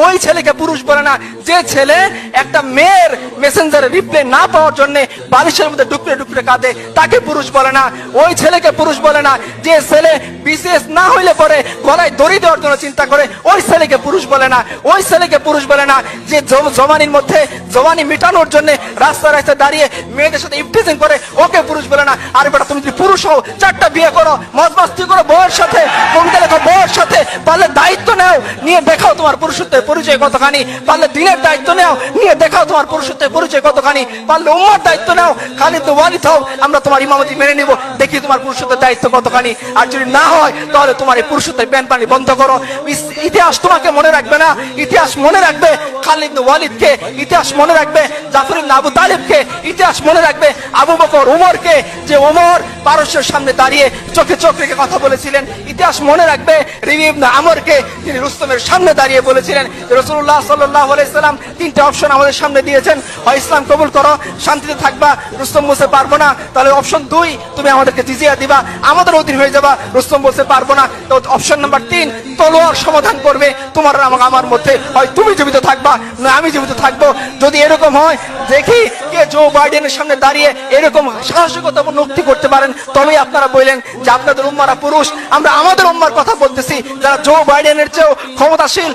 ওই ছেলেকে পুরুষ বলে না। যে ছেলে একটা মেয়ের মেসেঞ্জারে রিপ্লাই না পাওয়ার জন্য বালিশের মধ্যে ডুকরে ডুকরে কাঁদে, তাকে পুরুষ বলে না। ওই ছেলেকে পুরুষ বলে না। যে ছেলে বিশেষ না হইলে পরে গলায় দড়ি দেওয়ার জন্য চিন্তা করে, ওই ছেলেকে পুরুষ বলে না। ওই ছেলেকে পুরুষ বলে না। যে জওয়ানির মধ্যে জওয়ানি মেটানোর জন্য রাস্তা রাস্তায় দাঁড়িয়ে মেয়েদের সাথে ইফটিজিং করে, ওকে পুরুষ বলে না। আর বেটা, তুমি যদি পুরুষ হও, 4টা বিয়ে করো, মজ মাস্তি করো বউয়ের সাথে, কবিতা লেখো বউয়ের সাথে, পারলে দায়িত্ব নাও, নিয়ে দেখাও তোমার পুরুষত্বের পরিচয় কতখানি। পারলে দিনের দায়িত্ব নাও, নিয়ে দেখাও তোমার পুরুষত্বের পরিচয় কতখানি। পারলে উম্মার দায়িত্ব নাও, খালিদ বিন ওয়ালিদ হও, আমরা তোমার ইমামতি মেনে নিব, দেখি তোমার পুরুষত্বের দায়িত্ব কতখানি। আর যদি না হয়, তাহলে তোমার এই পুরুষত্বের প্যান পানি বন্ধ করো। ইতিহাস তোমাকে মনে রাখবে না। ইতিহাস মনে রাখবে খালিদ বিন ওয়ালিদকে, ইতিহাস মনে রাখবে জাফর ইবনে আবু তালিবকে, ইতিহাস মনে রাখবে আবু বকর উমরকে, যে ওমর পারস্যের সামনে দাঁড়িয়ে চোখে চোখ রেখে কথা বলেছিলেন। ইতিহাস মনে রাখবে রবি ইবনে আমরকে, তিনি রুস্তমের সামনে দাঁড়িয়ে বলেছিলেন রাসূলুল্লাহ সাল্লাল্লাহু আলাইহি সাল্লাম 3টে অপশন আমাদের সামনে দিয়েছেন, হয় ইসলাম কবুল করো, শান্তিতে থাকবা, রুস্তম বলতে পারবো না, তাহলে অপশন 2 তুমি আমাদেরকে জিজিয়া দিবা, আমাদের অধীন হয়ে যাবা। রুস্তম বলতে পারবো না, তো অপশন নাম্বার 3 তলোয়ার সমাধান করবে তোমার আমার মধ্যে, হয় তুমি জীবিত থাকবা না আমি জীবিত থাকবো। যদি এরকম হয়, দেখি কে জো বাইডেনের সামনে দাঁড়িয়ে এরকম সাহসিকতা মুক্তি করতে পারেন, তবেই আপনারা বললেন যে আপনাদের উম্মারা পুরুষ। আমরা আমাদের উম্মার কথা বলতেছি, যারা জো বাইডেনের চেয়েও ক্ষমতাশীল।